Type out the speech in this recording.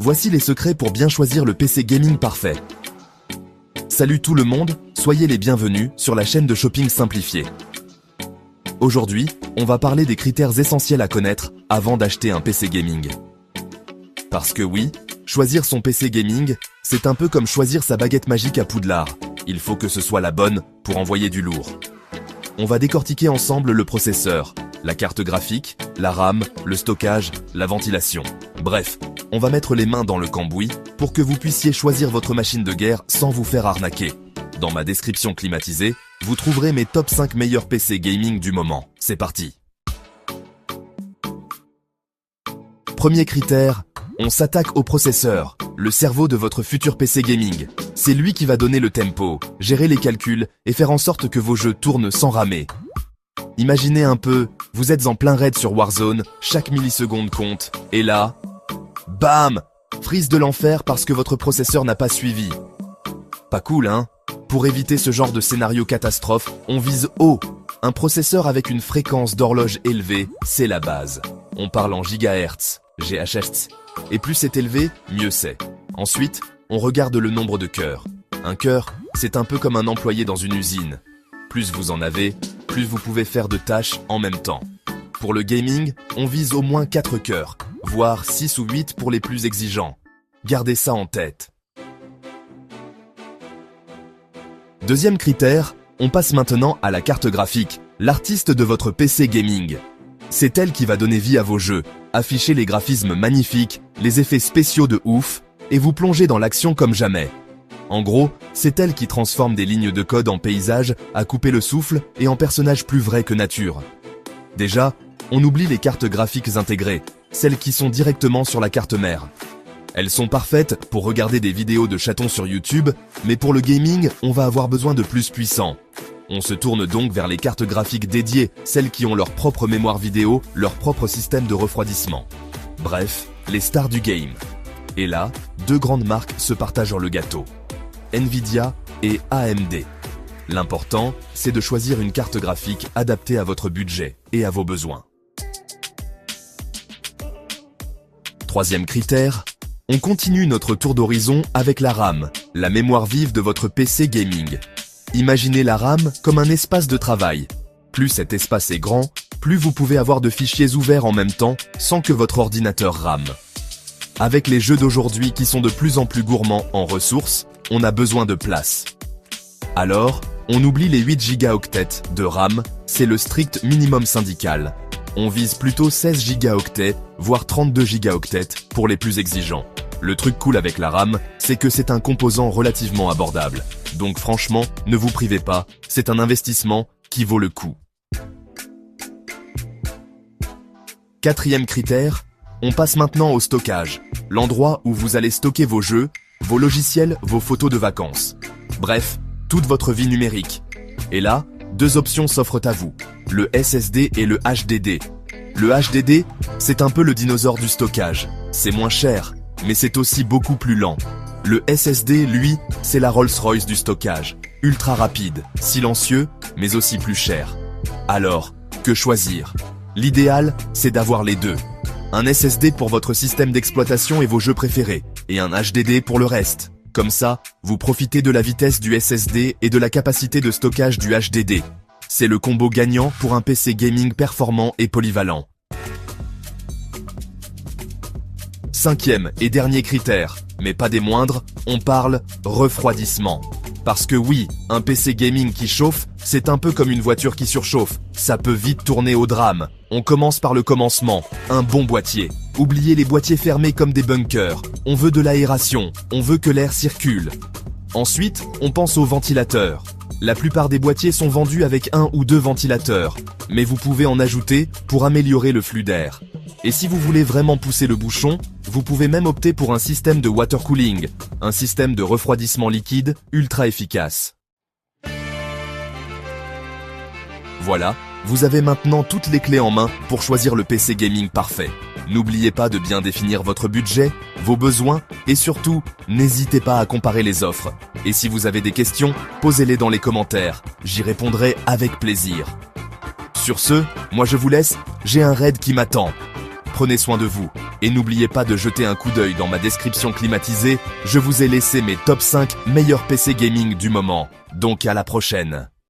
Voici les secrets pour bien choisir le PC gaming parfait. Salut tout le monde, soyez les bienvenus sur la chaîne de shopping simplifié. Aujourd'hui, on va parler des critères essentiels à connaître avant d'acheter un PC gaming. Parce que oui, choisir son PC gaming, c'est un peu comme choisir sa baguette magique à Poudlard. Il faut que ce soit la bonne pour envoyer du lourd. On va décortiquer ensemble le processeur, la carte graphique, la RAM, le stockage, la ventilation. Bref, on va mettre les mains dans le cambouis pour que vous puissiez choisir votre machine de guerre sans vous faire arnaquer. Dans ma description climatisée, vous trouverez mes top 5 meilleurs PC gaming du moment. C'est parti! Premier critère, on s'attaque au processeur, le cerveau de votre futur PC gaming. C'est lui qui va donner le tempo, gérer les calculs et faire en sorte que vos jeux tournent sans ramer. Imaginez un peu, vous êtes en plein raid sur Warzone, chaque milliseconde compte, et là, bam! Freeze de l'enfer parce que votre processeur n'a pas suivi. Pas cool, hein? Pour éviter ce genre de scénario catastrophe, on vise haut. Un processeur avec une fréquence d'horloge élevée, c'est la base. On parle en gigahertz, GHz. Et plus c'est élevé, mieux c'est. Ensuite, on regarde le nombre de cœurs. Un cœur, c'est un peu comme un employé dans une usine. Plus vous en avez, plus vous pouvez faire de tâches en même temps. Pour le gaming, on vise au moins 4 cœurs, voire 6 ou 8 pour les plus exigeants. Gardez ça en tête. Deuxième critère, on passe maintenant à la carte graphique, l'artiste de votre PC gaming. C'est elle qui va donner vie à vos jeux, afficher les graphismes magnifiques, les effets spéciaux de ouf, et vous plonger dans l'action comme jamais. En gros, c'est elle qui transforme des lignes de code en paysages à couper le souffle et en personnages plus vrais que nature. Déjà, on oublie les cartes graphiques intégrées, celles qui sont directement sur la carte mère. Elles sont parfaites pour regarder des vidéos de chatons sur YouTube, mais pour le gaming, on va avoir besoin de plus puissant. On se tourne donc vers les cartes graphiques dédiées, celles qui ont leur propre mémoire vidéo, leur propre système de refroidissement. Bref, les stars du game. Et là, deux grandes marques se partagent le gâteau. Nvidia et AMD. L'important, c'est de choisir une carte graphique adaptée à votre budget et à vos besoins. Troisième critère, on continue notre tour d'horizon avec la RAM, la mémoire vive de votre PC gaming. Imaginez la RAM comme un espace de travail. Plus cet espace est grand, plus vous pouvez avoir de fichiers ouverts en même temps sans que votre ordinateur rame. Avec les jeux d'aujourd'hui qui sont de plus en plus gourmands en ressources, on a besoin de place. Alors, on oublie les 8 Go de RAM, c'est le strict minimum syndical. On vise plutôt 16 Go, voire 32 Go pour les plus exigeants. Le truc cool avec la RAM, c'est que c'est un composant relativement abordable. Donc franchement, ne vous privez pas, c'est un investissement qui vaut le coup. Quatrième critère, on passe maintenant au stockage, l'endroit où vous allez stocker vos jeux, vos logiciels, vos photos de vacances. Bref, toute votre vie numérique. Et là, deux options s'offrent à vous, le SSD et le HDD. Le HDD, c'est un peu le dinosaure du stockage. C'est moins cher, mais c'est aussi beaucoup plus lent. Le SSD, lui, c'est la Rolls-Royce du stockage. Ultra rapide, silencieux, mais aussi plus cher. Alors, que choisir? L'idéal, c'est d'avoir les deux. Un SSD pour votre système d'exploitation et vos jeux préférés, et un HDD pour le reste. Comme ça, vous profitez de la vitesse du SSD et de la capacité de stockage du HDD. C'est le combo gagnant pour un PC gaming performant et polyvalent. Cinquième et dernier critère, mais pas des moindres, on parle refroidissement. Parce que oui, un PC gaming qui chauffe, c'est un peu comme une voiture qui surchauffe. Ça peut vite tourner au drame. On commence par le commencement, un bon boîtier. Oubliez les boîtiers fermés comme des bunkers. On veut de l'aération, on veut que l'air circule. Ensuite, on pense aux ventilateurs. La plupart des boîtiers sont vendus avec 1 ou 2 ventilateurs, mais vous pouvez en ajouter pour améliorer le flux d'air. Et si vous voulez vraiment pousser le bouchon, vous pouvez même opter pour un système de water cooling, un système de refroidissement liquide ultra efficace. Voilà, vous avez maintenant toutes les clés en main pour choisir le PC gaming parfait. N'oubliez pas de bien définir votre budget, vos besoins et surtout, n'hésitez pas à comparer les offres. Et si vous avez des questions, posez-les dans les commentaires, j'y répondrai avec plaisir. Sur ce, moi je vous laisse, j'ai un raid qui m'attend. Prenez soin de vous. Et n'oubliez pas de jeter un coup d'œil dans ma description climatisée, je vous ai laissé mes top 5 meilleurs PC gaming du moment. Donc à la prochaine.